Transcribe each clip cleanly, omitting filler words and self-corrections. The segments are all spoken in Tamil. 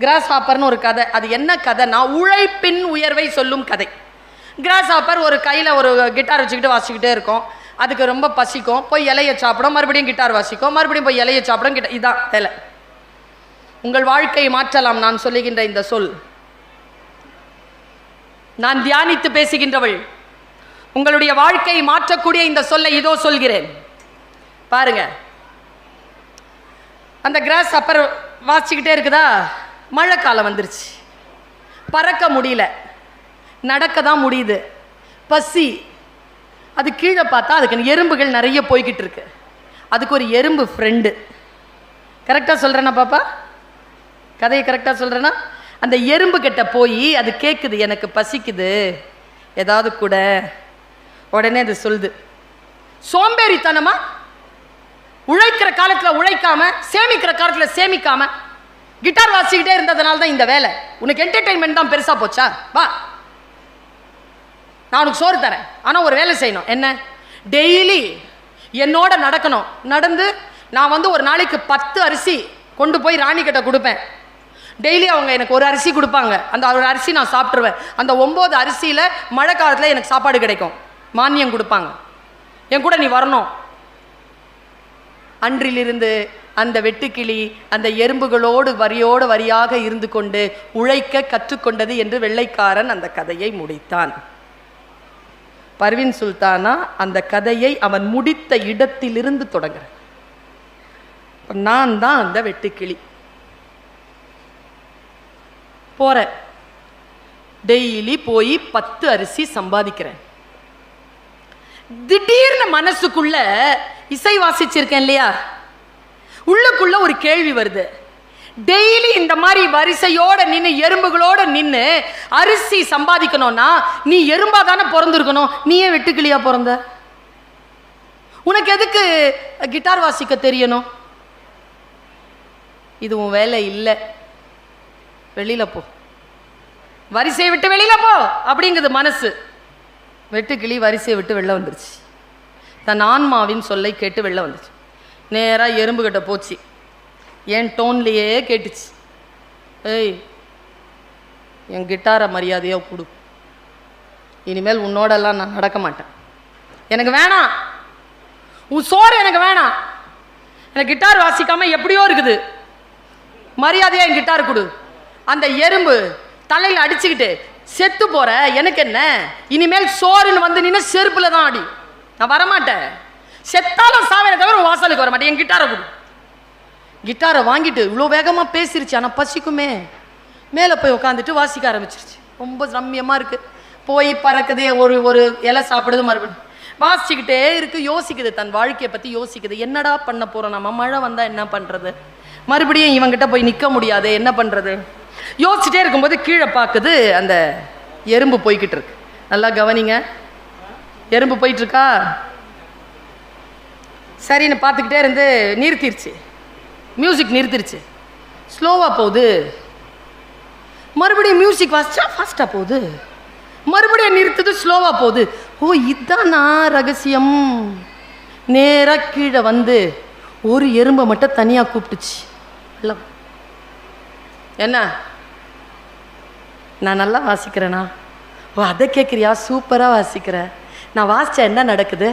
கிராஸ் ஹாப்பர்னு ஒரு கதை. அது என்ன கதைனா உழைப்பின் உயர்வை சொல்லும் கதை. கிராஸ் ஹாப்பர் ஒரு கையில் ஒரு கிட்டார் வச்சுக்கிட்டு வாசிக்கிட்டே இருக்கும். அதுக்கு ரொம்ப பசிக்கும், போய் இலையை சாப்பிடும், மறுபடியும் கிட்டார் வாசிக்கும், மறுபடியும் போய் இலையை சாப்பிடும். இதான் வேலை. உங்கள் வாழ்க்கையை மாற்றலாம் நான் சொல்லுகின்ற இந்த சொல். நான் தியானித்து பேசுகின்றவள். உங்களுடைய வாழ்க்கையை மாற்றக்கூடிய இந்த சொல்லை இதோ சொல்கிறேன் பாருங்க. அந்த கிராஸ் ஹாப்பர் வாசிக்கிட்டே இருக்குதா, மழை காலம் வந்துருச்சு, பறக்க முடியல, நடக்க தான் முடியுது, பசி. அது கீழே பார்த்தா அதுக்கு எறும்புகள் நிறைய போய்கிட்டு இருக்கு. அதுக்கு ஒரு எறும்பு ஃப்ரெண்டு. கரெக்டாக சொல்கிறேன்னா பாப்பா, கதையை கரெக்டாக சொல்கிறேன்னா, அந்த எறும்பு கிட்ட போய் அது கேட்குது, எனக்கு பசிக்குது ஏதாவது கூட. உடனே அது சொல்லுது, சோம்பேறித்தனமா உழைக்கிற காலத்தில் உழைக்காம, சேமிக்கிற காலத்தில் சேமிக்காம, கிட்டார் வாசிக்கிட்டே இருந்ததுனால தான் இந்த வேலை. உனக்கு என்டர்டெயின்மெண்ட் தான் பெருசாக போச்சா? வா, நான் உனக்கு சோறு தரேன், ஆனால் ஒரு வேலை செய்யணும். என்ன? டெய்லி என்னோட நடக்கணும். நடந்து நான் ஒரு நாளைக்கு 10 அரிசி கொண்டு போய் ராணி கிட்ட கொடுப்பேன். டெய்லி அவங்க எனக்கு ஒரு அரிசி கொடுப்பாங்க. அந்த ஒரு அரிசி நான் சாப்பிட்ருவேன். அந்த 9 அரிசியில் மழை காலத்தில் எனக்கு சாப்பாடு கிடைக்கும், மானியம் கொடுப்பாங்க. என் கூட நீ வரணும். அன்றிலிருந்து அந்த வெட்டுக்கிளி அந்த எறும்புகளோடு வரியோடு வரியாக இருந்து கொண்டு உழைக்க கற்றுக்கொண்டது என்று வெள்ளைக்காரன் அந்த கதையை முடித்தான். பர்வீன் சுல்தானா அந்த கதையை அவன் முடித்த இடத்திலிருந்து தொடங்குறேன். நான் தான் அந்த வெட்டுக்கிளி. போறேன், டெய்லி போய் 10 அரிசி சம்பாதிக்கிறேன். திடீர்னு மனசுக்குள்ள இசை வாசிச்சிருக்கேன் இல்லையா, உள்ளுக்குள்ள ஒரு கேள்வி வருது. டெய்லி இந்த மாதிரி வரிசையோட நின்று எறும்புகளோட நின்று அரிசி சம்பாதிக்கணும்னா நீ எறும்பா தானே பிறந்திருக்கணும், நீ ஏன் வெட்டுக்கிளியா பிறந்த? உனக்கு எதுக்கு கிட்டார் வாசிக்க தெரியணும்? இது உன் வேலை இல்லை, வெளியில போ, வரிசையை விட்டு வெளியில போ அப்படிங்குது மனசு. வெட்டுக்கிளி வரிசையை விட்டு வெளில வந்துருச்சு. தன் ஆன்மாவின் சொல்லை கேட்டு வெளில வந்துச்சு. நேராக எறும்பு கிட்ட போச்சு. என் டோன்லேயே கேட்டுச்சு, ஏய் என் கிட்டாரை மரியாதையாக கொடு, இனிமேல் உன்னோடெல்லாம் நான் நடக்க மாட்டேன், எனக்கு வேணாம், உன் சோறு எனக்கு வேணாம், எனக்கு கிட்டார் வாசிக்காம எப்படியோ இருக்குது, மரியாதையாக என் கிட்டார் கொடு. அந்த எறும்பு தலையில் அடிச்சுக்கிட்டு, செத்து போற, எனக்கு என்ன, இனிமேல் சோறுன்னு வந்து நின்று செருப்புல தான் அடி, நான் வரமாட்டேன், செத்தாலும் சாவனை தவிர வாசலுக்கு வர மாட்டேன், என் கிட்டாரை கொடு. கிட்டாரை வாங்கிட்டு இவ்வளோ வேகமாக பேசிருச்சு. ஆனால் பசிக்குமே, மேலே போய் உட்காந்துட்டு வாசிக்க ஆரம்பிச்சிருச்சு. ரொம்ப ரம்மியமாக இருக்குது. போய் பறக்குது, ஒரு இலை சாப்பிடுது, மறுபடியும் வாசிச்சுக்கிட்டே இருக்குது. யோசிக்குது, தன் வாழ்க்கையை பற்றி யோசிக்குது. என்னடா பண்ண போகிறோம் நம்ம, மழை வந்தால் என்ன பண்ணுறது, மறுபடியும் இவங்கிட்ட போய் நிற்க முடியாது, என்ன பண்ணுறது யோசிச்சுட்டே இருக்கும்போது கீழே பார்க்குது, அந்த எறும்பு போய்கிட்டு இருக்கு. நல்லா கவனிங்க, எறும்பு போயிட்டுருக்கா. சரின்னு பார்த்துக்கிட்டே இருந்து நிறுத்திடுச்சு, மியூசிக் நிறுத்திடுச்சு. ஸ்லோவாக போகுது, மறுபடியும் மியூசிக் வாசிச்சா ஃபாஸ்ட்டாக போகுது, மறுபடியும் நிறுத்துது, ஸ்லோவாக போகுது. ஓ இதுதானா ரகசியம். நேராக கீழே வந்து ஒரு எறும்பை மட்டும் தனியாக கூப்பிட்டுச்சு. என்ன, நான் நல்லா வாசிக்கிறேனா? ஓ அதை கேட்குறியா? சூப்பராக வாசிக்கிற. நான் வாசித்தா என்ன நடக்குது?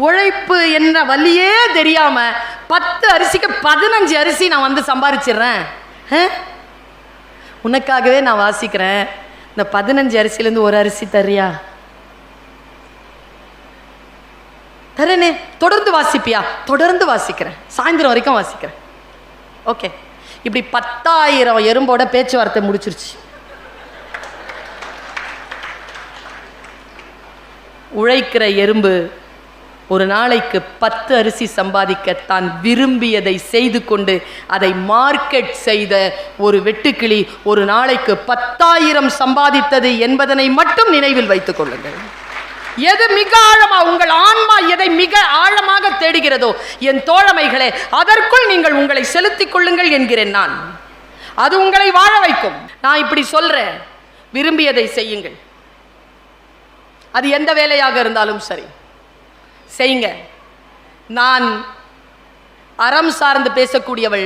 உழைப்பு என்ற வழியே தெரியாம 10 அரிசிக்கு 15 அரிசி நான் வந்து சம்பாதிச்சிடுறேன். உனக்காகவே நான் வாசிக்கிறேன், இந்த 15 அரிசியிலேருந்து ஒரு அரிசி தர்றியா? தரேனே. தொடர்ந்து வாசிப்பியா? தொடர்ந்து வாசிக்கிறேன், சாயந்தரம் வரைக்கும் வாசிக்கிறேன். ஓகே. இப்படி 10,000 எறும்போட பேச்சுவார்த்தை முடிச்சிருச்சு. உழைக்கிற எறும்பு ஒரு நாளைக்கு 10 அரிசி சம்பாதிக்க தான் விரும்பியதை செய்து கொண்டு அதை மார்க்கெட் செய்த ஒரு வெட்டுக்கிளி ஒரு நாளைக்கு 10,000 சம்பாதித்தது என்பதனை மட்டும் நினைவில் வைத்துக் கொள்ளுங்கள். எது மிக ஆழமா உங்கள் ஆன்மா எதை மிக ஆழமாக தேடுகிறதோ என் தோழமைகளே, அதற்குள் நீங்கள் உங்களை செலுத்திக் கொள்ளுங்கள் என்கிறேன் நான். அது உங்களை வாழ வைக்கும். நான் இப்படி சொல்றேன், விரும்பியதை செய்யுங்கள். அது எந்த வேலையாக இருந்தாலும் சரி செய்யுங்க. நான் அறம் சார்ந்து பேசக்கூடியவள்,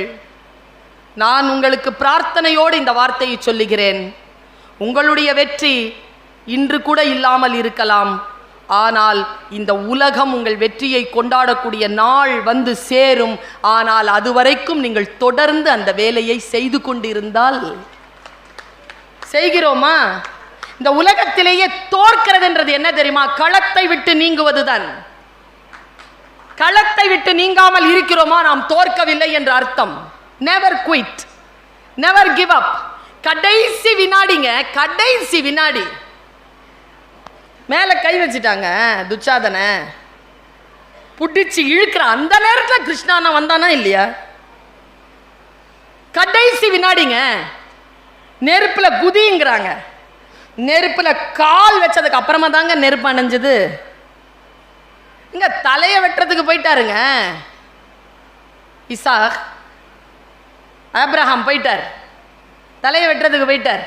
நான் உங்களுக்கு பிரார்த்தனையோடு இந்த வார்த்தையை சொல்லுகிறேன். உங்களுடைய வெற்றி இன்று கூட இல்லாமல் இருக்கலாம். ஆனால் இந்த உலகம் உங்கள் வெற்றியை கொண்டாடக்கூடிய நாள் வந்து சேரும். ஆனால் அதுவரைக்கும் நீங்கள் தொடர்ந்து அந்த வேலையை செய்து கொண்டிருந்தால், செய்கிறோமா? இந்த உலகத்திலேயே தோற்கிறது என்றது என்ன தெரியுமா? களத்தை விட்டு நீங்குவதுதான். களத்தை விட்டு நீங்காமல் இருக்கிறோமா, நாம் தோற்கவில்லை என்ற அர்த்தம். Never quit, never give up. கடைசி வினாடிங்க, கடைசி வினாடி மேல கை வச்சுட்டாங்க துச்சாதன, புடிச்சு இழுக்கிற அந்த நேரத்தில் கிருஷ்ணானா வந்தானா இல்லையா? கடைசி வினாடிங்க, நெருப்புல குதிங்கிறாங்க. நெருப்புல கால் வச்சதுக்கு அப்புறமா தாங்க நெருப்பு அணைஞ்சது. இங்க தலையை வெட்டுறதுக்கு போயிட்டாருங்க. இசாக் ஆபிரகாம் போயிட்டார், தலையை வெட்டுறதுக்கு போயிட்டார்.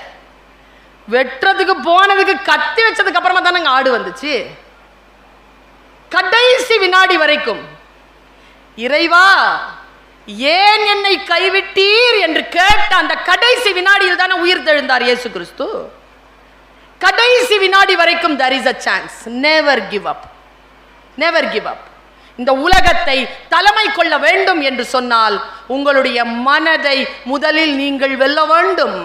வெட்டுறதுக்கு போனதுக்கு கத்தி வச்சதுக்கு அப்புறமா தானங்க ஆடு வந்துச்சு. கடைசி வினாடி வரைக்கும் இறைவா ஏன் என்னை கைவிட்டீர் என்று கேட்ட அந்த கடைசி வினாடியில் தானே உயிர் தெழுந்தார் இயேசு கிறிஸ்து. கடைசி வினாடி வரைக்கும் there is a chance. never give up, never give up. இந்த உலகத்தை தலைமை கொள்ள வேண்டும் என்று சொன்னால் உங்களுடைய மனதை முதலில் நீங்கள் வெல்ல வேண்டும்.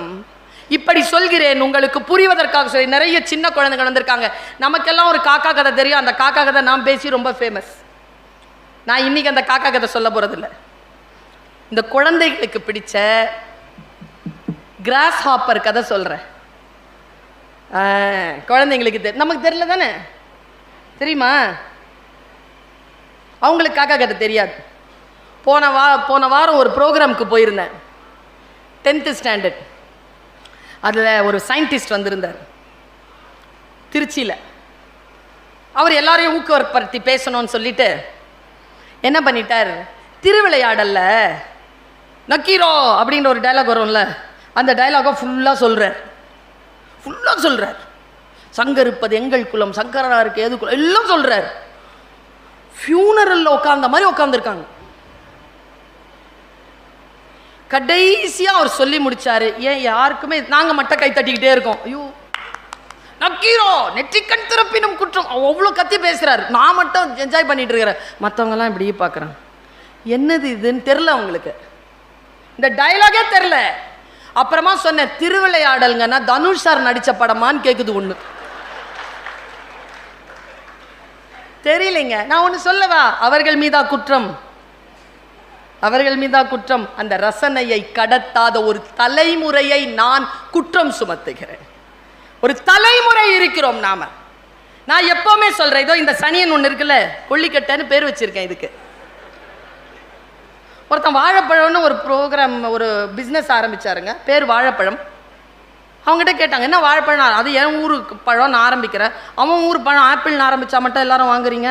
இப்படி சொல்கிறேன் உங்களுக்கு புரிவதற்காக சொல்லி. நிறைய சின்ன குழந்தைகள் வந்திருக்காங்க. நமக்கெல்லாம் ஒரு காக்கா கதை தெரியும். அந்த காக்கா கதை நான் பேசி ரொம்ப ஃபேமஸ். நான் இன்னைக்கு அந்த காக்கா கதை சொல்ல போறதில்லை. இந்த குழந்தைகளுக்கு பிடிச்ச கிராஸ் ஹாப்பர் கதை சொல்றேன். குழந்தைங்களுக்கு நமக்கு தெரியல தானே, தெரியுமா? அவங்களுக்கு காக்கா கதை தெரியாது. போன வாரம் ஒரு ப்ரோக்ராமுக்கு போயிருந்தேன், 10th ஸ்டாண்டர்ட். அதில் ஒரு சயின்டிஸ்ட் வந்திருந்தார் திருச்சியில். அவர் எல்லாரையும் ஊக்கப்படுத்தி பேசணும்னு சொல்லிட்டு என்ன பண்ணிட்டார், திருவிளையாடல்ல நக்கீரோ அப்படின்ற ஒரு டைலாக் வரும்ல, அந்த டைலாகை ஃபுல்லாக சொல்கிறார். சங்கர் இருப்பது எங்கள் குலம், சங்கரனா இருக்கு எது குலம், எல்லாம் சொல்கிறார். ஃபியூனரல்ல உட்கார்ந்த மாதிரி உட்காந்துருக்காங்க. கடைசியா அவர் சொல்லி முடிச்சாரு. ஏன் யாருக்குமே, நாங்க மட்டும் கை தட்டிக்கிட்டே இருக்கோம். ஐயோ நக்கீரோ நெற்றிக்கண் திறப்பினும் குற்றம், அவ்வளோ கத்தி பேசுறாரு. நான் மட்டும் என்ஜாய் பண்ணிட்டு இருக்கிறேன். மற்றவங்க எல்லாம் இப்படியே பார்க்குறாங்க. என்னது இதுன்னு தெரில அவங்களுக்கு, இந்த டைலாகே தெரில. அப்புறமா சொன்ன திருவிளையாடல்ங்கன்னா தனுஷ் சார் நடிச்ச படமான்னு கேட்குது. ஒன்று தெரியலைங்க. நான் ஒன்று சொல்லவா, அவர்கள் மீதா குற்றம், அவர்கள் மீதா குற்றம். அந்த ரசனையை கடத்தாத ஒரு தலைமுறையை நான் குற்றம் சுமத்துகிறேன். ஒரு தலைமுறை இருக்கிறோம் நாம. நான் எப்பவுமே சொல்றேன், இதோ இந்த சனியன் ஒன்று இருக்குல்ல, கொல்லிக்கட்டைன்னு பேர் வச்சிருக்கேன் இதுக்கு. ஒருத்தன் வாழைப்பழம்னு ஒரு ப்ரோக்ராம், ஒரு பிஸ்னஸ் ஆரம்பிச்சாருங்க, பேர் வாழைப்பழம். அவங்ககிட்ட கேட்டாங்க, என்ன வாழைப்பழம்? அது என் ஊருக்கு பழம், நான் ஆரம்பிக்கிறேன். அவன் ஊர் பழம் ஆப்பிள்னு ஆரம்பித்தா மட்டும் எல்லாரும் வாங்குறீங்க?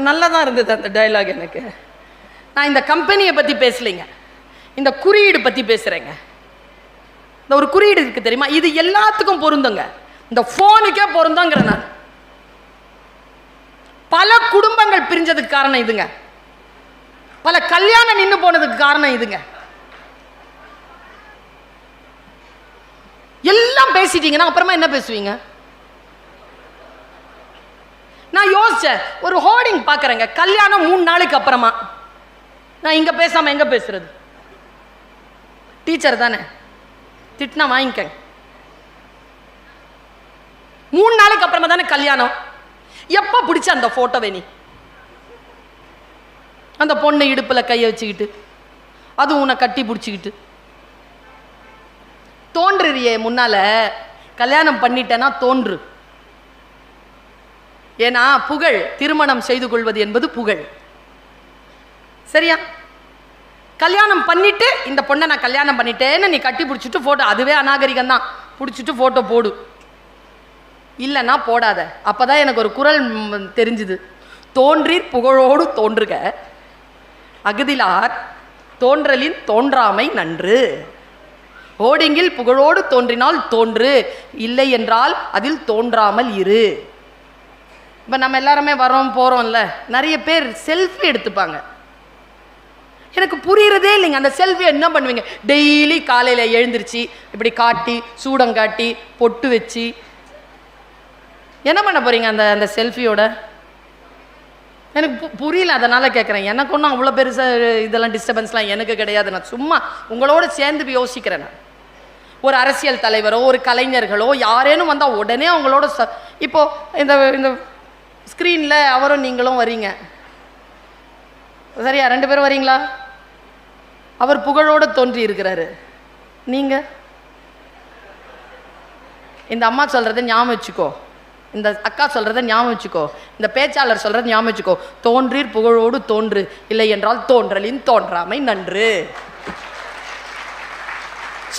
நல்லா தான் இருந்தது அந்த டைலாக் எனக்கு. நான் இந்த கம்பெனியை பற்றி பேசலைங்க, இந்த குறியீடு பற்றி பேசுகிறேங்க. இந்த ஒரு குறியீடு இருக்குது தெரியுமா, இது எல்லாத்துக்கும் பொருந்துங்க. இந்த ஃபோனுக்கே பொருந்தங்கிற நான். பல குடும்பங்கள் பிரிஞ்சதுக்கு காரணம் இதுங்க, பல கல்யாணம் நின்று போனதுக்கு காரணம் இதுங்க. எல்லாம் பேசிட்டீங்கன்னா அப்புறமா என்ன பேசுவீங்க? நான் யோசிச்சேன், ஒரு ஹோர்டிங் பார்க்குறேங்க, கல்யாணம் 3 நாளைக்கு அப்புறமா. நான் இங்கே பேசாமல் எங்கே பேசுறது? டீச்சர் தானே, திட்டினா வாங்கிக்க. 3 நாளைக்கு அப்புறமா தானே கல்யாணம். எப்போ பிடிச்ச அந்த ஃபோட்டோவை நீ, அந்த பொண்ணு இடுப்பில் கையை வச்சுக்கிட்டு, அது உன்னை கட்டி பிடிச்சிக்கிட்டு தோன்றுறியே முன்னால. கல்யாணம் பண்ணிட்டேன்னா தோன்று. ஏன்னா புகழ், திருமணம் செய்து கொள்வது என்பது புகழ், சரியா? கல்யாணம் பண்ணிட்டு இந்த பொண்ணை நான் கல்யாணம் பண்ணிட்டேன்னு நீ கட்டி பிடிச்சிட்டு போட்டோ, அதுவே அநாகரிகம் தான். பிடிச்சிட்டு போட்டோ போடு, இல்லைன்னா போடாத. அப்பதான் எனக்கு ஒரு குரல் தெரிஞ்சுது, தோன்றீர் புகழோடு தோன்றுக, அகுதிலார் தோன்றலின் தோன்றாமை நன்று. ஹோர்டிங்கில் புகழோடு தோன்றினால் தோன்று, இல்லை என்றால் அதில் தோன்றாமல் இரு. இப்போ நம்ம எல்லாருமே வரோம் போகிறோம்ல, நிறைய பேர் செல்ஃபி எடுத்துப்பாங்க. எனக்கு புரியறதே இல்லைங்க. அந்த செல்ஃபி என்ன பண்ணுவீங்க? டெய்லி காலையில் எழுந்திருச்சு இப்படி காட்டி, சூடம் காட்டி, பொட்டு வச்சு என்ன பண்ண போறீங்க அந்த அந்த செல்ஃபியோட? எனக்கு புரியல, அதனால் கேட்குறேன். எனக்கு ஒன்றும் அவ்வளோ பெருசாக இதெல்லாம் டிஸ்டர்பன்ஸ்லாம் எனக்கு கிடையாது. நான் சும்மா உங்களோட சேர்ந்து யோசிக்கிறேன். நான் ஒரு அரசியல் தலைவரோ ஒரு கலைஞர்களோ யாரேனும் வந்தால் உடனே அவங்களோட இப்போது இந்த இந்த ஸ்க்ரீனில் அவரும் நீங்களும் வரீங்க, சரியா? 2 பேரும் வரீங்களா? அவர் புகழோடு தோன்றி இருக்கிறாரு. நீங்கள் இந்த அம்மா சொல்கிறத ஞாபகம் வச்சுக்கோ, இந்த அக்கா சொல்கிறத ஞாபகம் வச்சுக்கோ, இந்த பேச்சாளர் சொல்கிறத ஞாபகம் வச்சுக்கோ. தோன்றீர் புகழோடு தோன்று, இல்லை என்றால் தோன்றலின் தோன்றாமை நன்று.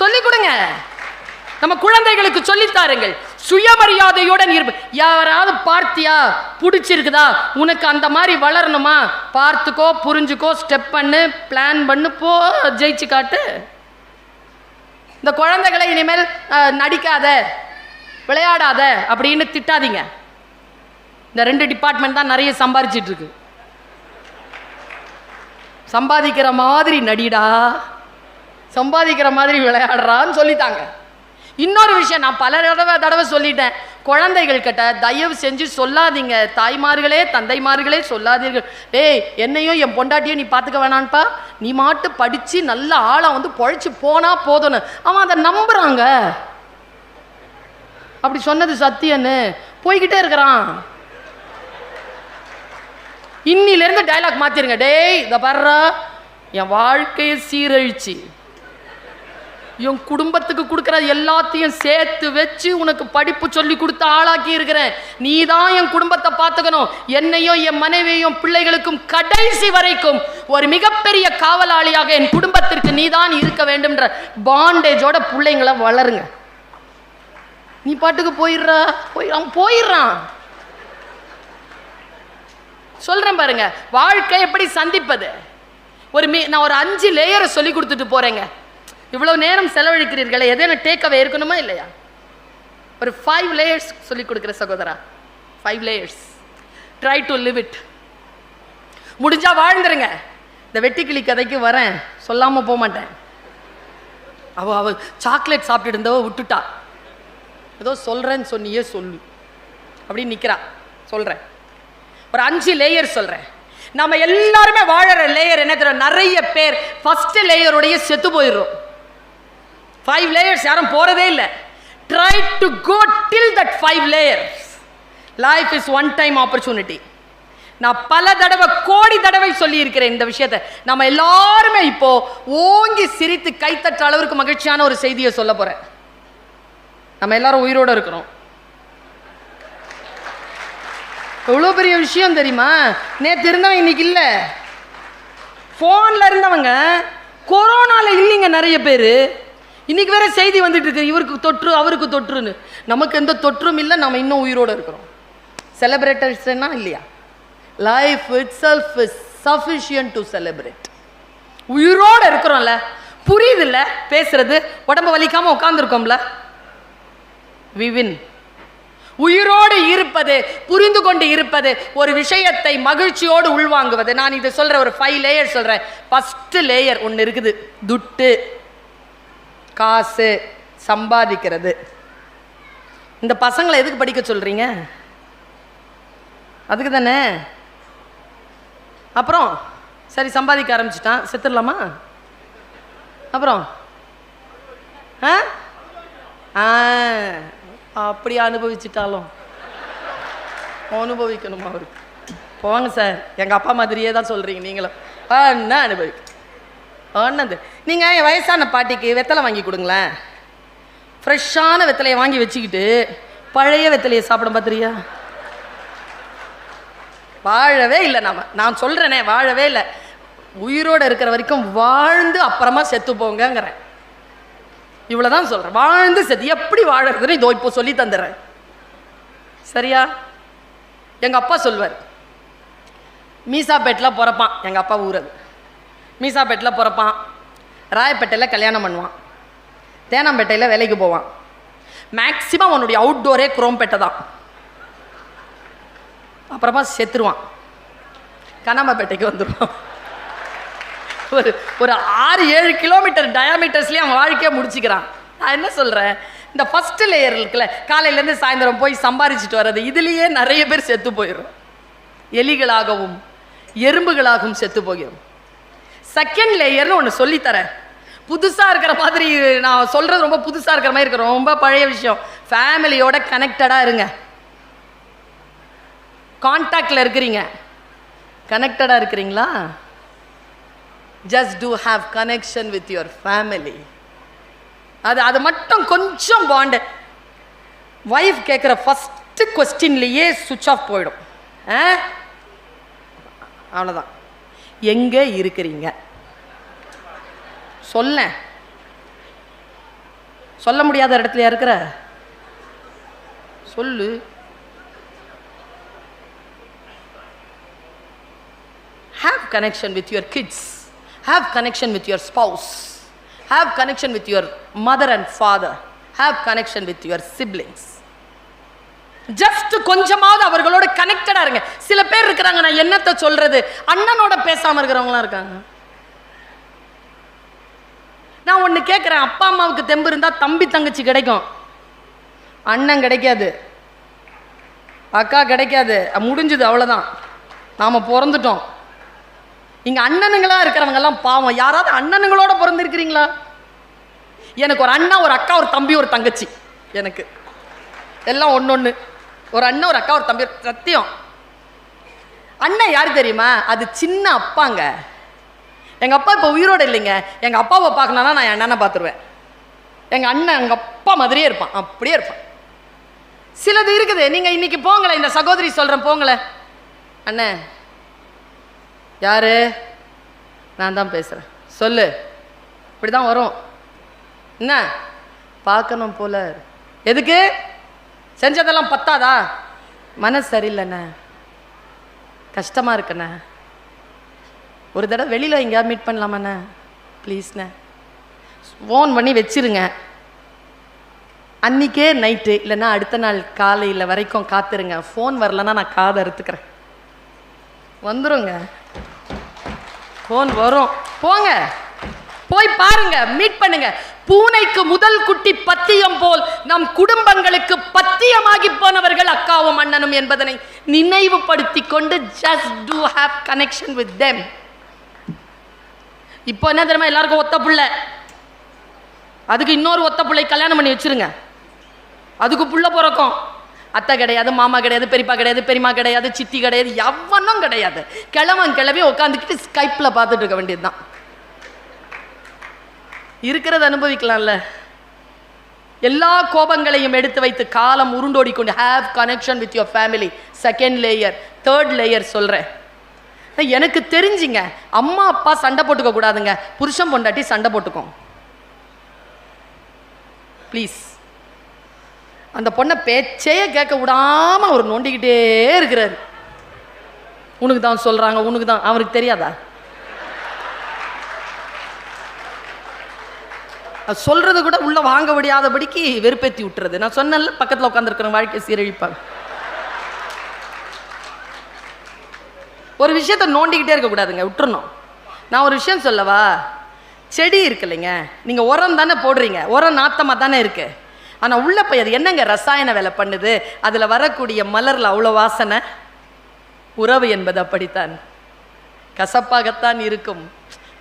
சொல்லிக் கொடுங்க, நம்ம குழந்தைகளுக்கு சொல்லித்தாருங்கள். சுயமரியாதையுடன் இருப்பு. யாராவது பார்த்தியா, பிடிச்சிருக்குதா, உனக்கு அந்த மாதிரி வளரணுமா, பார்த்துக்கோ, புரிஞ்சுக்கோ, ஸ்டெப் பண்ணு, பிளான் பண்ணு, போ, ஜெயிச்சு காட்டு. இந்த குழந்தைகளை இனிமேல் நடிக்காத, விளையாடாத அப்படின்னு திட்டாதீங்க. இந்த 2 டிபார்ட்மெண்ட் தான் நிறைய சம்பாதிச்சிட்டு இருக்கு. சம்பாதிக்கிற மாதிரி நடிடா, சம்பாதிக்கிற மாதிரி விளையாடுறான்னு சொல்லிட்டாங்க. இன்னொரு விஷயம் நான் பல தடவை சொல்லிட்டேன், குழந்தைகள் கிட்ட தயவு செஞ்சு சொல்லாதீங்க. தாய்மார்களே, தந்தைமார்களே சொல்லாதீர்கள், டேய் என்னையும் என் பொண்டாட்டியும் நீ பார்த்துக்க வேணான்ப்பா, நீ மாட்டு படித்து நல்ல ஆளாக வந்து பொழைச்சி போனா போதும்னு. அவன் அதை நம்புறாங்க. அப்படி சொன்னது சத்தியன்னு போய்கிட்டே இருக்கிறான். இன்னிலிருந்து டைலாக் மாத்திருங்க. டேய் இதை பாரு, என் வாழ்க்கையை சீரழிச்சு என் குடும்பத்துக்கு கொடுக்குற எல்லாத்தையும் சேர்த்து வச்சு உனக்கு படிப்பு சொல்லி கொடுத்து ஆளாக்கி இருக்கிறேன். நீ தான் என் குடும்பத்தை பார்த்துக்கணும். என்னையும் என் மனைவியையும் பிள்ளைகளுக்கும் கடைசி வரைக்கும் ஒரு மிகப்பெரிய காவலாளியாக என் குடும்பத்திற்கு நீ தான் இருக்க வேண்டும்ன்ற பாண்டேஜோட பிள்ளைங்களை வளருங்க. நீ பாட்டுக்கு போயிடுறான். சொல்றேன் பாருங்க, வாழ்க்கை எப்படி சந்திப்பது. நான் ஒரு 5 லேயரை சொல்லி கொடுத்துட்டு போறேங்க. இவ்வளவு நேரம் செலவழிக்கிறீர்களே, எதேனும் டேக் அவே இருக்கணுமா இல்லையா? ஒரு 5 லேயர்ஸ் சொல்லி கொடுக்குற சகோதரா. 5 layers. Try to live it. முடிஞ்சா வாழ்ந்துருங்க. இந்த வெட்டிக்கிளி கதைக்கு வரேன், சொல்லாம போக மாட்டேன். அவ சாக்லேட் சாப்பிட்டு இருந்தவ விட்டுட்டா. ஏதோ சொல்றேன்னு சொன்னியே சொல்லு அப்படின்னு நிக்கிறா. சொல்றேன், ஒரு 5 லேயர் சொல்றேன். நம்ம எல்லாருமே வாழற லேயர் என்ன தெரியும்? நிறைய பேர் ஃபர்ஸ்ட் லேயரோடைய செத்து போயிடும். 5 லேயர்ஸ் யாரும் போறதே இல்லை. Try to go till that 5 layers. Life is one time opportunity. நான் பல தடவை, கோடி தடவை சொல்லி இருக்கிறேன் இந்த விஷயத்தை. நம்ம எல்லாருமே இப்போ ஓங்கி சிரித்து கைத்தட்ட அளவுக்கு மகிழ்ச்சியான ஒரு செய்தியை சொல்ல போறேன். நம்ம எல்லாரும் உயிரோட இருக்கிறோம். எவ்வளோ பெரிய விஷயம் தெரியுமா? நேற்று இருந்தவங்க இன்னைக்கு இல்லை. ஃபோனில் இருந்தவங்க கொரோனால இல்லைங்க நிறைய பேர். இன்னைக்கு வேற செய்தி வந்துட்டு இருக்கு, இவருக்கு தொற்று அவருக்கு தொற்றுன்னு. நமக்கு எந்த தொற்றும் இல்லை, நம்ம இன்னும் உயிரோடு இருக்கிறோம். செலிப்ரேட்டர்ஸ்னா இல்லையா? Life it self is sufficient to celebrate. உயிரோடு இருக்கிறோம்ல, புரியுது இல்லை பேசுறது? உடம்பு வலிக்காம உட்காந்துருக்கோம்ல, வி வின். உயிரோடு இருப்பது, புரிந்து கொண்டு இருப்பது, ஒரு விஷயத்தை மகிழ்ச்சியோடு உள்வாங்குவது. நான் இது சொல்ற ஒரு 5 லேயர் சொல்றேன். ஃபர்ஸ்ட் லேயர் ஒன்று இருக்குது, துட்டு, காசு, சம்பாதிக்கிறது. இந்த பசங்களை எதுக்கு படிக்க சொல்றீங்க? அதுக்கு தானே. அப்புறம் சரி சம்பாதிக்க ஆரம்பிச்சிட்டான், செத்துடலாமா? அப்புறம் அப்படி அனுபவிச்சுட்டாலும் அனுபவிக்கணுமா அவருக்கு? போங்க சார், எங்கள் அப்பா மாதிரியே தான் சொல்கிறீங்க நீங்களும். என்ன அனுபவிக்க ஒன்னது? நீங்கள் என் வயசான பாட்டிக்கு வெத்தலை வாங்கி கொடுங்களேன். ஃப்ரெஷ்ஷான வெத்தலையை வாங்கி வச்சுக்கிட்டு பழைய வெத்தலையை சாப்பிட பார்த்துறியா? வாழவே இல்லை. நான் சொல்கிறேனே, வாழவே இல்லை. உயிரோடு இருக்கிற வரைக்கும் வாழ்ந்து அப்புறமா செத்து போங்கிறேன். இவ்வளோதான் சொல்கிறேன். வாழ்ந்து செத்து எப்படி வாழறதுன்னு இதோ இப்போ சொல்லி தந்துடுறேன். சரியா? எங்கள் அப்பா சொல்வார், மீசாப்பேட்டில் பிறப்பான். எங்கள் அப்பா ஊர் அது. மீசாப்பேட்டில் பிறப்பான், ராயப்பேட்டையில் கல்யாணம் பண்ணுவான், தேனாம்பேட்டையில் வேலைக்கு போவான். மேக்சிமம் அவனுடைய அவுட்டோரே குரோம்பேட்டை தான். அப்புறமா செத்துருவான், கண்ணாம்பேட்டைக்கு வந்துடுவான். ஒரு ஒரு 6-7 கிலோமீட்டர் டயாமீட்டர்ஸ்லேயே அவன் வாழ்க்கையை முடிச்சுக்கிறான். நான் என்ன சொல்கிறேன், இந்த ஃபஸ்ட்டு லேயர் இருக்குல்ல, காலையிலேருந்து சாயந்தரம் போய் சம்பாதிச்சுட்டு வர்றது, இதுலேயே நிறைய பேர் செத்து போயிடும். எலிகளாகவும் எறும்புகளாகவும் செத்து போகிறோம். செகண்ட் லேயர்னு ஒன்று சொல்லித்தரேன். புதுசாக இருக்கிற மாதிரி நான் சொல்கிறது ரொம்ப புதுசாக இருக்கிற மாதிரி இருக்கிற ரொம்ப பழைய விஷயம். ஃபேமிலியோட கனெக்டடாக இருங்க. கான்டாக்டில் இருக்கிறீங்க, கனெக்டடாக இருக்கிறீங்களா? Just to have connection with your family. அது மட்டும் கொஞ்சம் பாண்டு. வைஃப் கேட்குற ஃபஸ்ட்டு கொஸ்டின்லேயே சுவிட்ச் ஆஃப் போயிடும். அவ்வளோதான். எங்கே இருக்கிறீங்க சொல்ல முடியாத இடத்துல இருக்கிற சொல்லு. Have connection with your kids. Have connection with your spouse. Have connection with your mother and father. Have connection with your siblings. Just கொஞ்சமாவது அவர்களோட கனெக்டடா இருங்க. சில பேர் இருக்கிறாங்க, நான் என்னத்தை சொல்றது, அண்ணனோட பேசாம இருக்கிறவங்களாம் இருக்காங்க. நான் ஒன்று கேட்குறேன், அப்பா அம்மாவுக்கு தெம்பு இருந்தால் தம்பி தங்கச்சி கிடைக்கும், அண்ணன் கிடைக்காது, அக்கா கிடைக்காது, முடிஞ்சுது, அவ்வளோதான். நாம் பிறந்துட்டோம். இங்கே அண்ணனுங்களா இருக்கிறவங்கெல்லாம் பாவம். யாராவது அண்ணனுங்களோட பிறந்திருக்கிறீங்களா? எனக்கு ஒரு அண்ணன், ஒரு அக்கா, ஒரு தம்பி, ஒரு தங்கச்சி. எனக்கு எல்லாம் ஒன்று. ஒரு அண்ணன், ஒரு அக்கா, ஒரு தம்பி. சத்தியம். அண்ணன் யார் தெரியுமா? அது சின்ன அப்பாங்க. எங்கள் அப்பா இப்போ உயிரோடு இல்லைங்க. எங்கள் அப்பாவை பார்க்கணுன்னா நான் என் அண்ணனை பார்த்துருவேன். எங்கள் அண்ணன் எங்கள் அப்பா மாதிரியே இருப்பான், அப்படியே இருப்பான். சிலது இருக்குது. நீங்கள் இன்னைக்கு போங்களேன், இந்த சகோதரி சொல்கிறேன், போங்களேன். அண்ணன் யாரு? நான் தான் பேசுகிறேன், சொல்லு. இப்படி தான் வரும். என்ன பார்க்கணும் போல. எதுக்கு? செஞ்சதெல்லாம் பத்தாதா? மனசு சரியில்லைண்ணே, கஷ்டமாக இருக்குண்ணே, ஒரு தடவை வெளியில் எங்கேயாவது மீட் பண்ணலாமாண்ணே, ப்ளீஸ்ண்ணே. ஃபோன் பண்ணி வச்சிருங்க. அன்றைக்கே நைட்டு இல்லைன்னா அடுத்த நாள் காலையில் வரைக்கும் காத்துருங்க. ஃபோன் வரலன்னா நான் காதை அறுத்துக்கிறேன். வந்துருங்க, ஃபோன் வரும். போங்க, போய் பாருங்க, மீட் பண்ணுங்க. பூனைக்கு முதல் குட்டி பத்தியம் போல் நம் குடும்பங்களுக்கு பத்தியமாகி போனவர்கள் அக்காவும் அண்ணனும் என்பதனை நினைவுபடுத்தி கொண்டு just do have connection with them. இப்போ என்ன தெரியுமா, எல்லாருக்கும் ஒத்த பிள்ளை. அதுக்கு இன்னொரு ஒத்த பிள்ளை கல்யாணம் பண்ணி வச்சிருங்க. அதுக்கு புள்ள பிறக்கும். அத்தை கிடையாது, மாமா கிடையாது, பெரியப்பா கிடையாது, பெரியமா கிடையாது, சித்தி கிடையாது, எவனும் கிடையாது. கிழவன் கிளவி உட்காந்துக்கிட்டு ஸ்கைப்பில் பார்த்துட்டு இருக்க வேண்டியதுதான். இருக்கிறது அனுபவிக்கலாம்ல. எல்லா கோபங்களையும் எடுத்து வைத்து காலம் உருண்டோடிக்கொண்டு have connection with your family. Second layer. Third layer சொல்கிறேன். எனக்கு தெரிஞ்சுங்க, அம்மா அப்பா சண்டை போட்டுக்க கூடாதுங்க. புருஷன் பொண்டாட்டி சண்டை போட்டுக்கோம் ப்ளீஸ். அந்த பொண்ணை பேச்சையே கேட்க விடாம அவர் நோண்டிக்கிட்டே இருக்கிறாரு. உனக்கு தான் சொல்றாங்க, உனக்கு தான். அவருக்கு தெரியாதா? சொல்றது கூட உள்ள வாங்க முடியாதபடிக்கு வெறுப்பேற்றி விட்டுறது. நான் சொன்னேன்ல, பக்கத்தில் உட்காந்துருக்கிற வாழ்க்கை சீரழிப்பாங்க. ஒரு விஷயத்தை நோண்டிக்கிட்டே இருக்கக்கூடாதுங்க, விட்டுறணும். நான் ஒரு விஷயம் சொல்லவா? செடி இருக்கு இல்லைங்க, நீங்கள் உரம் தானே போடுறீங்க, உரம் நாத்தமாக தானே இருக்கு. ஆனால் உள்ள போய் அது என்னங்க ரசாயன வேலை பண்ணுது? அதில் வரக்கூடிய மலரில் அவ்வளோ வாசனை. உறவு என்பது அப்படித்தான், கசப்பாகத்தான் இருக்கும்.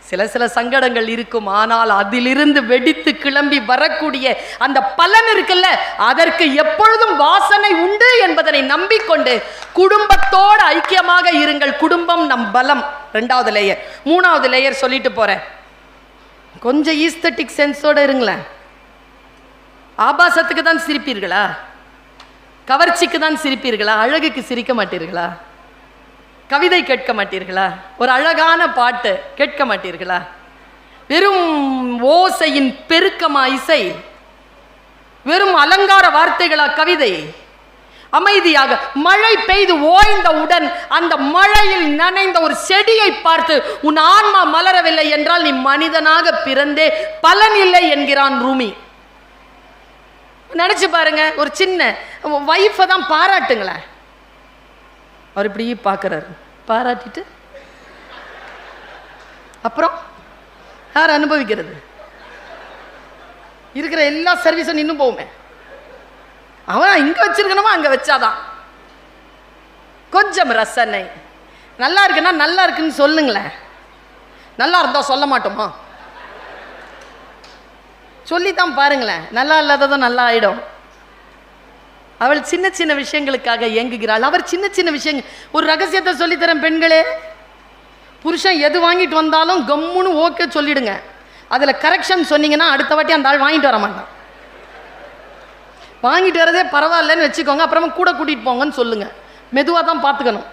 சில சங்கடங்கள் இருக்கும். ஆனால் அதிலிருந்து வெடித்து கிளம்பி வரக்கூடிய அந்த பலன் இருக்குல்ல, அதற்கு எப்பொழுதும் வாசனை உண்டு என்பதனை நம்பிக்கொண்டு குடும்பத்தோடு ஐக்கியமாக இருங்கள். குடும்பம் நம் பலம். 2வது லேயர். 3வது லேயர் சொல்லிட்டு போறேன். கொஞ்சம் ஈஸ்தட்டிக் சென்ஸோட இருங்களேன். ஆபாசத்துக்கு தான் சிரிப்பீர்களா? கவர்ச்சிக்கு தான் சிரிப்பீர்களா? அழகுக்கு சிரிக்க மாட்டீர்களா? கவிதை கேட்க மாட்டீர்களா? ஒரு அழகான பாட்டு கேட்க மாட்டீர்களா? வெறும் ஓசையின் பெருக்கமா இசை? வெறும் அலங்கார வார்த்தைகளா கவிதை? அமைதியாக மழை பெய்து ஓய்ந்தவுடன் அந்த மழையில் நனைந்த ஒரு செடியை பார்த்து உன் ஆன்மா மலரவில்லை என்றால் நீ மனிதனாக பிறந்தே பலன் இல்லை என்கிறான் ரூமி. நினைச்சு பாருங்க, ஒரு சின்ன வைஃபை தான் பாராட்டுங்களேன். அவர் இப்படி பார்க்குறாரு, பாராட்டிட்டு அப்புறம் யார் அனுபவிக்கிறது? இருக்கிற எல்லா சர்வீஸும் நின்று போகுமே. அவன் இங்கே வச்சிருக்கணுமா அங்கே வச்சாதான். கொஞ்சம் ரசனை. நல்லா இருக்குன்னா நல்லா இருக்குன்னு சொல்லுங்களேன். நல்லா இருந்தா சொல்ல மாட்டோமா? சொல்லித்தான் பாருங்களேன். நல்லா இல்லாததும் நல்லா ஆயிடும். அவள் சின்ன சின்ன விஷயங்களுக்காக இயங்குகிறாள். அவர் சின்ன சின்ன விஷயங்கள். ஒரு ரகசியத்தை சொல்லித்தரேன் பெண்களே. புருஷன் எது வாங்கிட்டு வந்தாலும் கம்முன்னு ஓகே சொல்லிடுங்க. அதில் கரெக்ஷன் சொன்னீங்கன்னா அடுத்த வாட்டி அந்த ஆள் வாங்கிட்டு வர மாட்டான். வாங்கிட்டு வரதே பரவாயில்லன்னு வச்சுக்கோங்க, அப்புறமா கூட கூட்டிகிட்டு போங்கன்னு சொல்லுங்க. மெதுவாக தான் பார்த்துக்கணும்.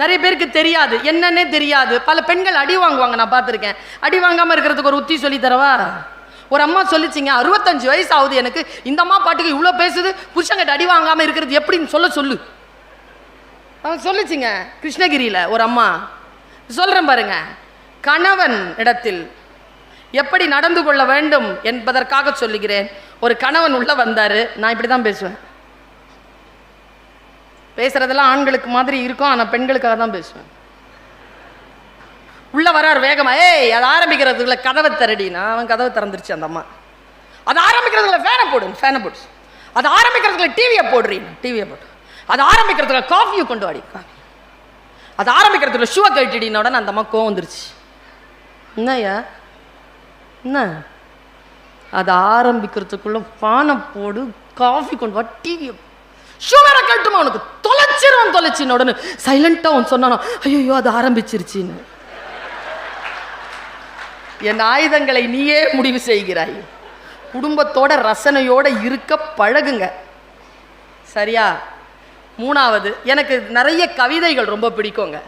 நிறைய பேருக்கு தெரியாது, என்னன்னே தெரியாது. பல பெண்கள் அடி வாங்குவாங்க, நான் பார்த்துருக்கேன். அடி வாங்காமல் இருக்கிறதுக்கு ஒரு உத்தி சொல்லி தரவா? ஒரு அம்மா சொல்லிச்சிங்க, 65 வயசு ஆகுது எனக்கு, இந்த அம்மா பாட்டுக்கு இவ்வளோ பேசுது, புருஷங்கிட்ட அடி வாங்காமல் இருக்கிறது எப்படின்னு சொல்லு. அவன் சொல்லிச்சிங்க கிருஷ்ணகிரியில் ஒரு அம்மா. சொல்கிறேன் பாருங்க, கணவன் இடத்தில் எப்படி நடந்து கொள்ள வேண்டும் என்பதற்காக சொல்லுகிறேன். ஒரு கணவன் உள்ள வந்தார். நான் இப்படி தான் பேசுவேன். பேசுறதெல்லாம் ஆண்களுக்கு மாதிரி இருக்கும், ஆனால் பெண்களுக்காக தான் பேசுவேன். உள்ள வரார் வேகமா. ஏய், அது ஆரம்பிக்கிறதுக்குள்ள கதவை திறடினா அவன் கதவை திறந்துருச்சு. அந்த அம்மா, அது ஆரம்பிக்கிறதுக்குள்ள ஃபேனை போடு, அது ஆரம்பிக்கிறதுக்குள்ள டிவியை போட்டு, அது ஆரம்பிக்கிறதுக்குள்ள காஃபியை கொண்டு வாடி, காஃபி, அது ஆரம்பிக்கிறதுக்குள்ள ஷூவை கட்டிடினோட அந்த அம்மா கோவம் வந்துருச்சு. என்னையா என்ன? அது ஆரம்பிக்கிறதுக்குள்ள பானை போடு, காஃபி கொண்டு வா, டிவியை, ஷூவரை கட்டுமா உனக்கு தொலைச்சின்னு உடனே சைலண்டா அவன் சொன்னானோ, ஐயோ அது ஆரம்பிச்சிருச்சின்னு. என் ஆயுதங்களை நீயே முடிவு செய்கிறாய். குடும்பத்தோட ரசனையோட இருக்க பழகுங்க. சரியா? மூணாவது, எனக்கு நிறைய கவிதைகள் ரொம்ப பிடிக்குங்க.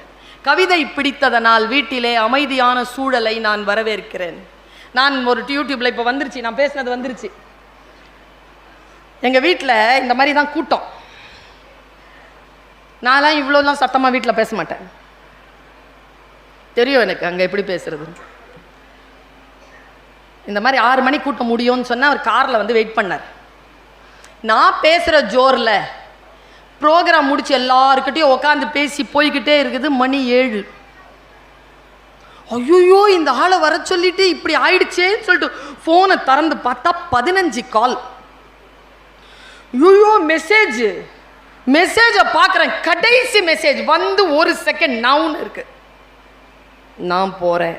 கவிதை பிடித்ததனால் வீட்டிலே அமைதியான சூழலை நான் வரவேற்கிறேன். நான் ஒரு யூடியூப்ல இப்போ வந்துருச்சு, நான் பேசினது வந்துருச்சு. எங்கள் வீட்டில் இந்த மாதிரி தான் கூட்டம். நான்லாம் இவ்வளோலாம் சத்தமாக வீட்டில் பேச மாட்டேன். தெரியும் எனக்கு அங்கே எப்படி பேசுறது. இந்த மாதிரி 6 மணி கூட்டம் முடியும்னு சொன்னால் அவர் காரில் வந்து வெயிட் பண்ணார். நான் பேசுகிற ஜோரில் ப்ரோக்ராம் முடிச்சு எல்லாருக்கிட்டையும் உட்காந்து பேசி போய்கிட்டே இருக்குது. மணி 7. ஐயோ, இந்த ஆளை வர சொல்லிட்டு இப்படி ஆயிடுச்சேன்னு சொல்லிட்டு ஃபோனை திறந்து பார்த்தா 15 கால். ஐயோ, மெசேஜை பார்க்குறேன். கடைசி மெசேஜ் வந்து 1 செகண்ட் நவுன்னு இருக்கு. நான் போகிறேன்.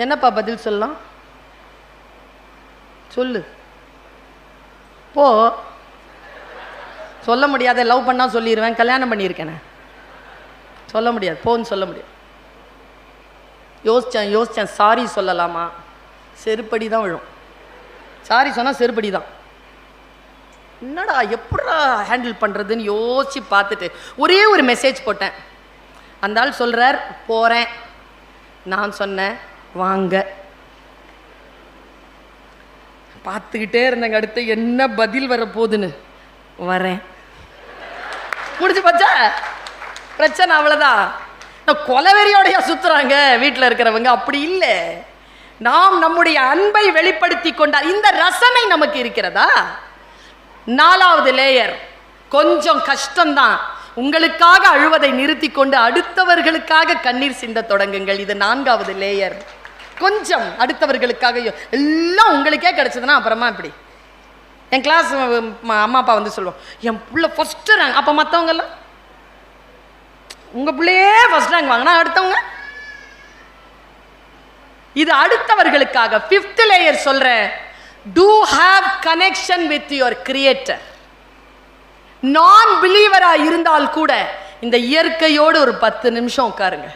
என்னப்பா பதில் சொல்லலாம்? சொல்லு. போ. சொல்ல முடியாத. லவ் பண்ணால் சொல்லிடுவேன், கல்யாணம் பண்ணியிருக்கேனே. சொல்ல முடியாது, போன்னு சொல்ல முடியாது. யோசித்தேன் சாரி சொல்லலாமா? செருப்படி தான் விழும். சாரி சொன்னால் செருப்படி தான். என்னடா எப்படா ஹேண்டில் பண்ணுறதுன்னு யோசிச்சு பார்த்துட்டு ஒரே ஒரு மெசேஜ் போட்டேன். அந்த ஆள் சொல்கிறார் போகிறேன். நான் சொன்னேன் வாங்க. பார்த்துக்கிட்டே இருந்தேங்க அடுத்து என்ன பதில் வர போகுதுன்னு. வரேன். முடிச்சு போச்சா பிரச்சனை? அவ்வளோதான். கொலவெறியோடையா சுற்றுறாங்க வீட்டில் இருக்கிறவங்க. அப்படி இல்லை. நாம் நம்முடைய அன்பை வெளிப்படுத்தி கொண்டால் இந்த ரசனை நமக்கு இருக்கிறதா? 4வது லேயர் கொஞ்சம் கஷ்டம்தான். உங்களுக்காக அழுவதை நிறுத்தி கொண்டு அடுத்தவர்களுக்காக கண்ணீர் சிந்த தொடங்குங்கள். இது 4வது லேயர். கொஞ்சம் அடுத்தவர்களுக்காக. எல்லாம் உங்களுக்கே கிடைச்சதுன்னா அப்புறமா இப்படி. என் கிளாஸ் அம்மா அப்பா வந்து சொல்லுவோம், என் பிள்ளை ஃபர்ஸ்ட் ரேங்க். அப்போ மற்றவங்கெல்லாம் உங்க பிள்ளையே ஃபர்ஸ்ட் ரேங்க் வாங்கினா அடுத்தவங்க. இது அடுத்தவர்களுக்காக. 5th லேயர் சொல்றேன். Do have connection with your creator. நான் பிலீவரா இருந்தால் கூட இந்த இயற்கையோடு ஒரு 10 நிமிஷம் உட்காருங்க.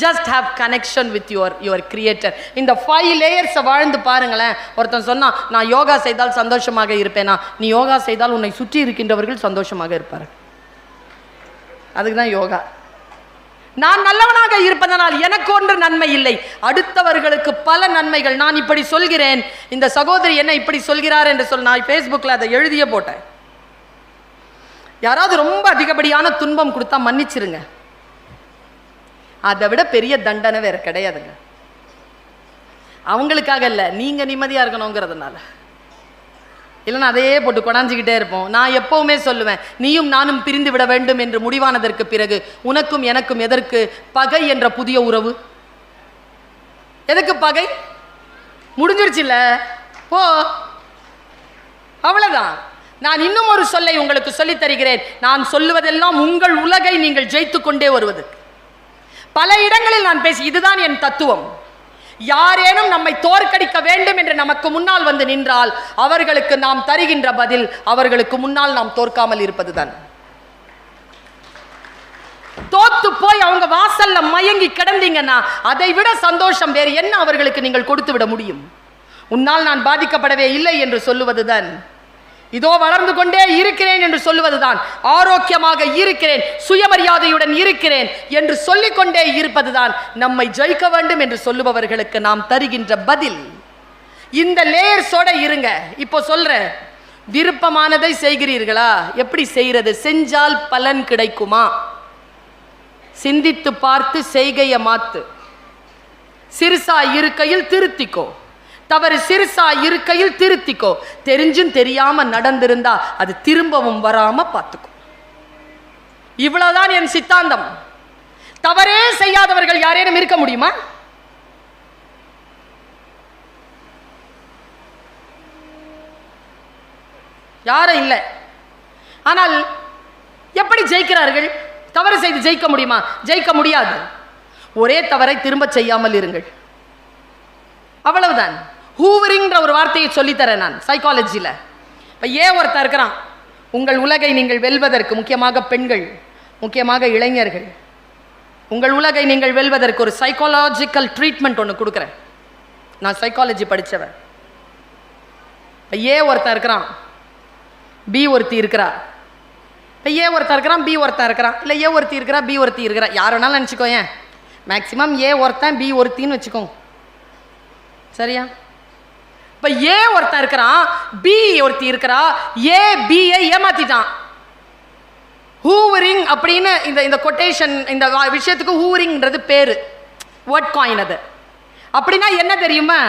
Just have connection with your creator. இந்த 5 லேயர்ஸை வாழ்ந்து பாருங்களேன். ஒருத்தன் சொன்னா நான் யோகா செய்தால் சந்தோஷமாக இருப்பேனா? நீ யோகா செய்தால் உன்னை சுற்றி இருக்கின்றவர்கள் சந்தோஷமாக இருப்பார்கள். அதுக்கு தான் யோகா. நான் நல்லவனாக இருப்பதனால் எனக்கு ஒன்று நன்மை இல்லை, அடுத்தவர்களுக்கு பல நன்மைகள். நான் இப்படி சொல்கிறேன், இந்த சகோதரி என்ன இப்படி சொல்கிறார் என்று சொல். நான் ஃபேஸ்புக்கில் அதை எழுதியே போட்டேன். யாராவது ரொம்ப அதிகப்படியான துன்பம் கொடுத்தா மன்னிச்சிருங்க. அதை விட பெரிய தண்டனை வேற கிடையாதுங்க. அவங்களுக்காக இல்லை, நீங்க நிம்மதியா இருக்கணுங்கிறதுனால. இல்லைன்னா அதையே போட்டு கொடாஞ்சிக்கிட்டே இருப்போம். நான் எப்பவுமே சொல்லுவேன், நீயும் நானும் பிரிந்து விட வேண்டும் என்று முடிவானதற்கு பிறகு உனக்கும் எனக்கும் எதற்கு பகை என்ற புதிய உறவு? எதுக்கு பகை? முடிஞ்சிருச்சுல்ல, போ, அவ்வளவுதான். நான் இன்னும் ஒரு சொல்லை உங்களுக்கு சொல்லித் தருகிறேன். நான் சொல்லுவதெல்லாம் உங்கள் உலகை நீங்கள் ஜெயித்து கொண்டே வருவது. பல இடங்களில் நான் பேசி, இதுதான் என் தத்துவம். யாரேனும் நம்மை தோற்கடிக்க வேண்டும் என்று நமக்கு முன்னால் வந்து நின்றால் அவர்களுக்கு நாம் தருகின்ற பதில் அவர்களுக்கு முன்னால் நாம் தோற்காமல் இருப்பதுதான். தோத்து போய் அவங்க வாசல்ல மயங்கி கிடந்தீங்கன்னா அதை விட சந்தோஷம் வேறு என்ன அவர்களுக்கு நீங்கள் கொடுத்து விட முடியும்? உன்னால் நான் பாதிக்கப்படவே இல்லை என்று சொல்லுவதுதான், இதோ வளர்ந்து கொண்டே இருக்கிறேன் என்று சொல்லுவதுதான், ஆரோக்கியமாக இருக்கிறேன், சுயமரியாதையுடன் இருக்கிறேன் என்று சொல்லிக்கொண்டே இருப்பதுதான் நம்மை ஜெயிக்க வேண்டும் என்று சொல்லுபவர்களுக்கு நாம் தருகின்ற பதில். இந்த லேயர்ஸோட இருங்க. இப்போ சொல்றேன், விருப்பமானதை செய்கிறீர்களா? எப்படி செய்யறது? செஞ்சால் பலன் கிடைக்குமா? சிந்தித்து பார்த்து செய்கையை மாத்து. சிறுசா இருக்கையில் திருத்திக்கோ, தவறு சிறுசா இருக்கையில் திருத்திக்கோ. தெரிஞ்சும் தெரியாம நடந்திருந்தா அது திரும்பவும் வராம பார்த்துக்கோ. இவ்வளவுதான் என் சித்தாந்தம். தவறே செய்யாதவர்கள் யாரேனும் இருக்க முடியுமா? யாரும் இல்லை. ஆனால் எப்படி ஜெயிக்கிறார்கள்? தவறு செய்து ஜெயிக்க முடியுமா? ஜெயிக்க முடியாது. ஒரே தவறை திரும்ப செய்யாமல் இருங்கள், அவ்வளவுதான். ஹூவரிங்கிற ஒரு வார்த்தையை சொல்லித்தரேன் நான் சைக்காலஜியில். இப்போ ஒருத்தர் இருக்கிறான், உங்கள் உலகை நீங்கள் வெல்வதற்கு, முக்கியமாக பெண்கள், முக்கியமாக இளைஞர்கள், உங்கள் உலகை நீங்கள் வெல்வதற்கு ஒரு சைக்காலஜிக்கல் ட்ரீட்மெண்ட் ஒன்று கொடுக்குறேன். நான் சைக்காலஜி படித்தவன். இப்போ ஒருத்தர் இருக்கிறான், பி ஒருத்தி இருக்கிறா. இப்போ ஒருத்தர் இருக்கிறான், பி ஒருத்தன் இருக்கிறான், இல்லை ஒருத்தி இருக்கிறா, பி ஒருத்தி இருக்கிறா, யார் வேணாலும் நினச்சிக்கோ. ஏன் மேக்சிமம் ஒருத்தன் பி ஒருத்தின்னு வச்சுக்கோங்க, சரியா? இப்ப ஒருத்தன் இருக்கிறான், பி ஒருத்தி இருக்கிறா, பியை ஏமாத்திட்டான். ஹூவரிங் அப்படின்னு இந்த கொட்டேஷன், இந்த விஷயத்துக்கு ஹூவரிங்ன்றது பேரு, வேர்ட் காயின். அது அப்படின்னா என்ன தெரியுமா?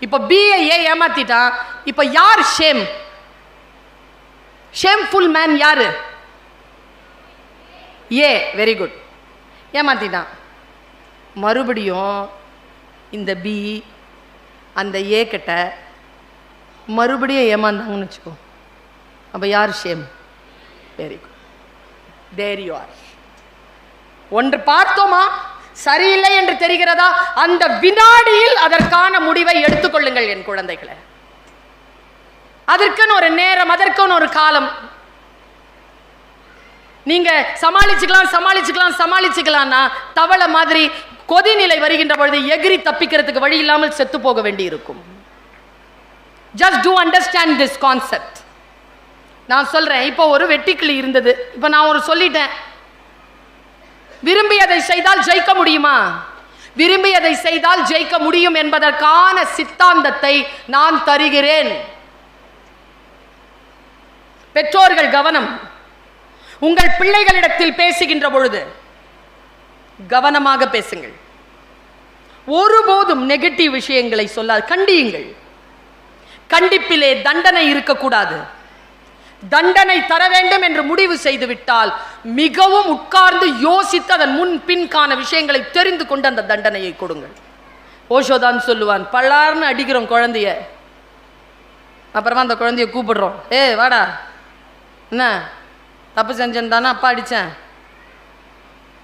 இப்ப பியை ஏமாத்திட்டான். இப்ப யார் ஷேம்? ஷேம்ஃபுல் மேன் யாரு? வெரி குட், ஏமாத்திட்டான். மறுபடியும் இந்த பி அந்த கிட்ட மறுபடியும் ஏமாந்தாங்கன்னு வச்சுக்கோ. அப்போ யார் shame? Very good, there you are. ஒன்று பார்த்தோமா, சரியில்லை என்று தெரிகிறதா, அந்த வினாடியில் அதற்கான முடிவை எடுத்துக்கொள்ளுங்கள் என் குழந்தைகளை. அதற்குன்னு ஒரு நேரம், அதற்குன்னு ஒரு காலம். நீங்க சமாளிச்சுக்கலாம்னா தவளை மாதிரி கொதிநிலை வருகின்ற பொழுது எகிரி தப்பிக்கிறதுக்கு வழி இல்லாமல் செத்து போக வேண்டி இருக்கும். Just to understand this concept. நான் சொல்றேன், இப்போ ஒரு வெட்டுக்கிளி இருந்தது. இப்போ நான் ஒரு சொல்லிட்டேன், விரும்பியதை செய்தால் ஜெயிக்க முடியுமா? விரும்பியதை செய்தால் ஜெயிக்க முடியும் என்பதற்கான சித்தாந்தத்தை நான் தருகிறேன். பெற்றோர்கள் கவனம். உங்கள் பிள்ளைகளிடத்தில் பேசுகின்ற பொழுது கவனமாக பேசுங்கள். ஒருபோதும் நெகட்டிவ் விஷயங்களை சொல்லாது. கண்டியுங்கள். கண்டிப்பிலே தண்டனை இருக்கக்கூடாது. தண்டனை தர வேண்டும் என்று முடிவு செய்து விட்டால் மிகவும் உட்கார்ந்து யோசித்து அதன் முன் பின்கான விஷயங்களை தெரிந்து கொண்டு அந்த தண்டனையை கொடுங்கள். ஓஷோதான் சொல்லுவான், பல்லார்னு அடிக்கிறோம் குழந்தைய, அப்புறமா அந்த குழந்தைய கூப்பிடுறோம், வாடா, என்ன தப்பு செஞ்சேன் தானே, அப்பா அடித்தேன்,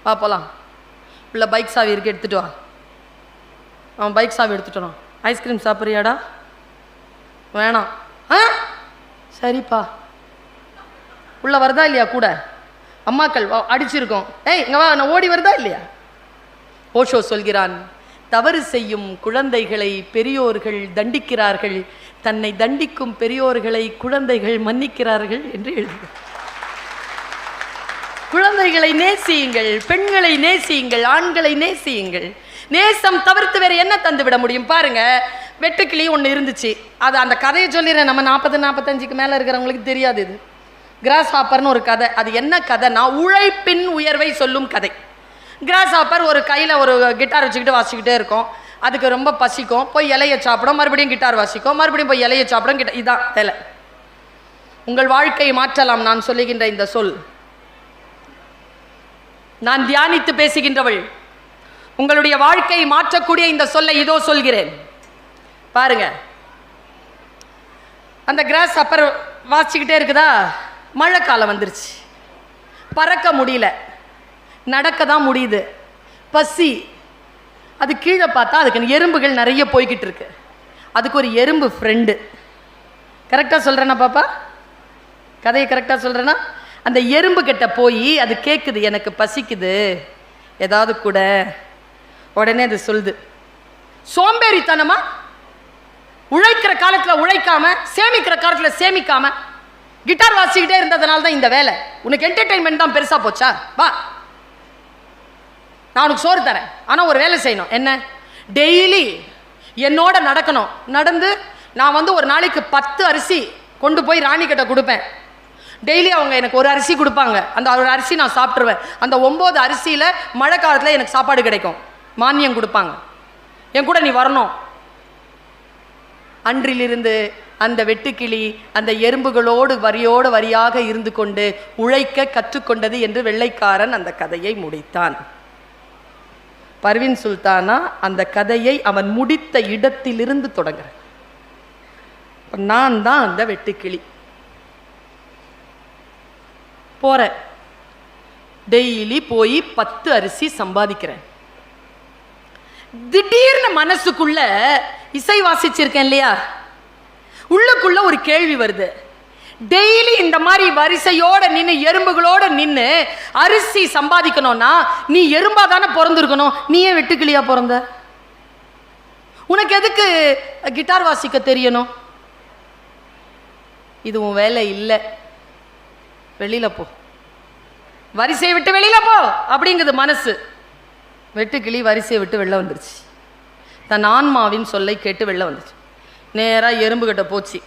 வா போலாம், உள்ள பைக் சாவி இருக்கு எடுத்துட்டு வா. அவன் பைக் சாவி எடுத்துட்டு வரான். ஐஸ்கிரீம் சாப்பிட்றியாடா? வேணாம். சரிப்பா. உள்ள வருதா இல்லையா? கூட அம்மாக்கள் அடிச்சிருக்கோம், இங்க வா, நான் ஓடி வருதா இல்லையா? ஓஷோ சொல்கிறான், தவறு செய்யும் குழந்தைகளை பெரியோர்கள் தண்டிக்கிறார்கள், தன்னை தண்டிக்கும் பெரியோர்களை குழந்தைகள் மன்னிக்கிறார்கள் என்று எழுதுகிறார். குழந்தைகளை நேசியுங்கள், பெண்களை நேசியுங்கள், ஆண்களை நேசியுங்கள். நேசம் தவிர்த்து வேற என்ன தந்து விட முடியும்? பாருங்க, வெட்டுக்கிளி ஒன்று இருந்துச்சு. அது அந்த கதையை சொல்லிடுறேன், நம்ம 40-45க்கு மேலே இருக்கிறவங்களுக்கு தெரியாது. இது கிராஸ் ஹாப்பர்னு ஒரு கதை. அது என்ன கதைனா, உழைப்பின் உயர்வை சொல்லும் கதை. கிராஸ் ஹாப்பர் ஒரு கையில் ஒரு கிட்டார் வச்சுக்கிட்டு வாசிக்கிட்டே இருக்கும். அதுக்கு ரொம்ப பசிக்கும், போய் இலையை சாப்பிடும், மறுபடியும் கிட்டார் வாசிக்கும், மறுபடியும் போய் இலையை சாப்பிடும், இதான் வேலை. உங்கள் வாழ்க்கையை மாற்றலாம் நான் சொல்லுகின்ற இந்த சொல். நான் தியானித்து பேசுகின்றவள். உங்களுடைய வாழ்க்கையை மாற்றக்கூடிய இந்த சொல்லை இதோ சொல்கிறேன். பாருங்க, அந்த கிராஸ் அப்புறம் வாசிச்சுக்கிட்டே இருக்குதா, மழை காலம் வந்துருச்சு, பறக்க முடியல, நடக்க தான் முடியுது, பசி. அது கீழே பார்த்தா அதுக்கு எறும்புகள் நிறைய போய்கிட்டு இருக்கு. அதுக்கு ஒரு எறும்பு ஃப்ரெண்டு. கரெக்டாக சொல்கிறேன்னா பாப்பா, கதையை கரெக்டாக சொல்கிறேன்னா, அந்த எறும்பு கிட்ட போய் அது கேட்குது, எனக்கு பசிக்குது ஏதாவது கூட. உடனே அது சொல்லுது, சோம்பேறித்தனமா உழைக்கிற காலத்தில் உழைக்காம, சேமிக்கிற காலத்தில் சேமிக்காம, கிட்டார் வாசிக்கிட்டே இருந்ததுனால தான் இந்த வேலை. உனக்கு என்டர்டெயின்மெண்ட் தான் பெருசா போச்சா? வா, நான் உனக்கு சோறு தரேன், ஆனால் ஒரு வேலை செய்யணும். என்ன? டெய்லி என்னோட நடக்கணும். நடந்து நான் ஒரு நாளைக்கு 10 அரிசி கொண்டு போய் ராணி கிட்ட கொடுப்பேன். டெய்லி அவங்க எனக்கு ஒரு அரிசி கொடுப்பாங்க. அந்த ஒரு அரிசி நான் சாப்பிட்ருவேன். அந்த 9 அரிசியில் மழை காலத்தில் எனக்கு சாப்பாடு கிடைக்கும், மானியம் கொடுப்பாங்க. என் கூட நீ வரணும். அன்றிலிருந்து அந்த வெட்டுக்கிளி அந்த எறும்புகளோடு வரியோடு வரியாக இருந்து கொண்டு உழைக்க கற்றுக்கொண்டது என்று வெள்ளைக்காரன் அந்த கதையை முடித்தான். பர்வீன் சுல்தானா அந்த கதையை அவன் முடித்த இடத்திலிருந்து தொடங்குறேன். நான் தான் அந்த வெட்டுக்கிளி. போறேன், டெய்லி போய் 10 அரிசி சம்பாதிக்கிறேன். திடீர்னு மனசுக்குள்ள இசை வாசிச்சிருக்கேன் இல்லையா, உள்ளுக்குள்ள ஒரு கேள்வி வருது. டெய்லி இந்த மாதிரி வரிசையோட நின்று எறும்புகளோட நின்று அரிசி சம்பாதிக்கணும்னா நீ எறும்பா தானே பிறந்திருக்கணும், நீ ஏன் வெட்டுக்கிளியா பிறந்த? உனக்கு எதுக்கு கிட்டார் வாசிக்க தெரியணும்? இது உன் வேலை இல்லை, வெளியில போ, வரிசையை விட்டு வெளியில போ அப்படிங்குது மனசு. வெட்டுக்கிளி வரிசையை விட்டு வெளில வந்துருச்சு. தன் ஆன்மாவின் சொல்லை கேட்டு வெளில வந்துச்சு. நேராக எறும்புகிட்ட போச்சு.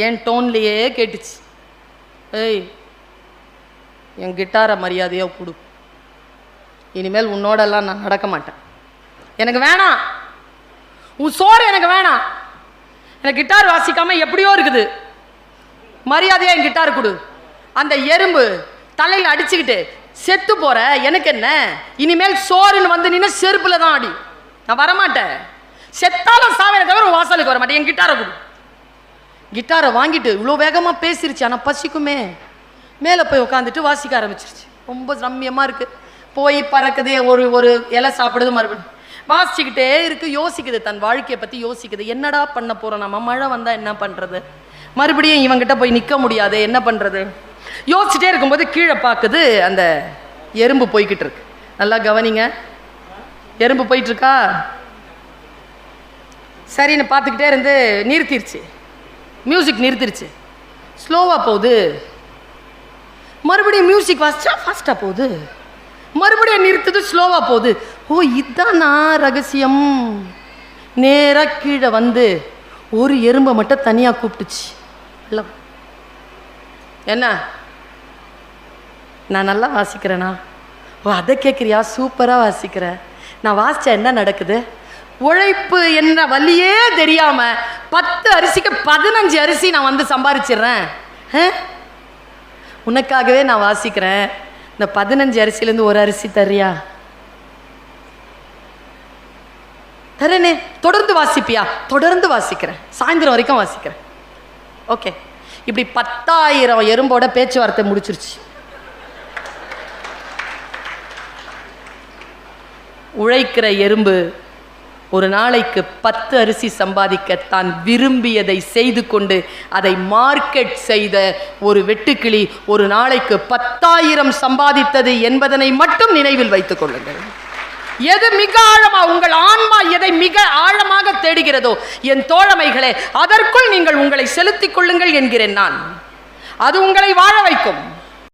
என் டோன்லேயே கேட்டுச்சு, ஏய் என் கிட்டாரை மரியாதையாக கொடு, இனிமேல் உன்னோடெல்லாம் நான் நடக்க மாட்டேன், எனக்கு வேணாம், உன் சோறு எனக்கு வேணாம், எனக்கு கிட்டார் வாசிக்காமல் எப்படியோ இருக்குது, மரியாதையாக என் கிட்டார் கொடு. அந்த எறும்பு தலையில் அடிச்சுக்கிட்டு, செத்து போற, எனக்கு என்ன, இனிமேல் சோறுன்னு வந்து நின்று செருப்புல தான் அடி, நான் வரமாட்டேன், செத்தாலும் சாவேனை தவிர வாசலுக்கு வர மாட்டேன், என் கிட்டாரை கொடு. கிட்டாரை வாங்கிட்டு இவ்வளோ வேகமாக பேசிருச்சு. ஆனால் பசிக்குமே, மேலே போய் உட்காந்துட்டு வாசிக்க ஆரம்பிச்சிருச்சு. ரொம்ப ரம்மியமாக இருக்குது. போய் பறக்குது, ஒரு இலை சாப்பிடுது, மறுபடியும் வாசிச்சுக்கிட்டே இருக்குது. யோசிக்குது, தன் வாழ்க்கையை பற்றி யோசிக்குது. என்னடா பண்ண போகிறோம் நம்ம, மழை வந்தால் என்ன பண்ணுறது, மறுபடியும் இவங்கிட்ட போய் நிற்க முடியாது, என்ன பண்ணுறது யோசிச்சுட்டே இருக்கும்போது கீழே பார்க்குது, அந்த எறும்பு போய்கிட்டு இருக்கு. நல்லா கவனிங்க, எறும்பு போயிட்டுருக்கா. சரின்னு பார்த்துக்கிட்டே இருந்து நிறுத்திடுச்சு, மியூசிக் நிறுத்திடுச்சு. ஸ்லோவாக போகுது, மறுபடியும் மியூசிக் வாசிச்சா ஃபாஸ்ட்டாக போகுது, மறுபடியும் நிறுத்துது, ஸ்லோவாக போகுது. ஓ இதுதானா ரகசியம். நேராக கீழே வந்து ஒரு எறும்பை மட்டும் தனியாக கூப்பிட்டுச்சு. இல்லை என்ன, நான் நல்லா வாசிக்கிறேனா? ஓ அதை கேட்குறியா, சூப்பராக வாசிக்கிறேன். நான் வாசித்தா என்ன நடக்குது? உழைப்பு என்ன வழியே தெரியாமல் 10 அரிசிக்கு 15 அரிசி நான் வந்து சம்பாதிச்சிடுறேன். உனக்காகவே நான் வாசிக்கிறேன், இந்த 15 அரிசியிலேருந்து ஒரு அரிசி தர்றியா? தரேனே. தொடர்ந்து வாசிப்பியா? தொடர்ந்து வாசிக்கிறேன், சாயந்தரம் வரைக்கும் வாசிக்கிறேன். ஓகே. இப்படி 10,000 எறும்போட பேச்சுவார்த்தை முடிச்சிருச்சு. உழைக்கிற எறும்பு ஒரு நாளைக்கு 10 அரிசி சம்பாதிக்க தான் விரும்பியதை செய்து கொண்டு அதை மார்க்கெட் செய்த ஒரு வெட்டுக்கிளி ஒரு நாளைக்கு 10,000 சம்பாதித்தது என்பதனை மட்டும் நினைவில் வைத்துக் கொள்ளுங்கள். எது மிக ஆழமா உங்கள் ஆன்மா எதை மிக ஆழமாக தேடுகிறதோ என் தோழமைகளே, அதற்குள் நீங்கள் உங்களை செலுத்திக் கொள்ளுங்கள் என்கிறேன் நான். அது உங்களை வாழ வைக்கும்.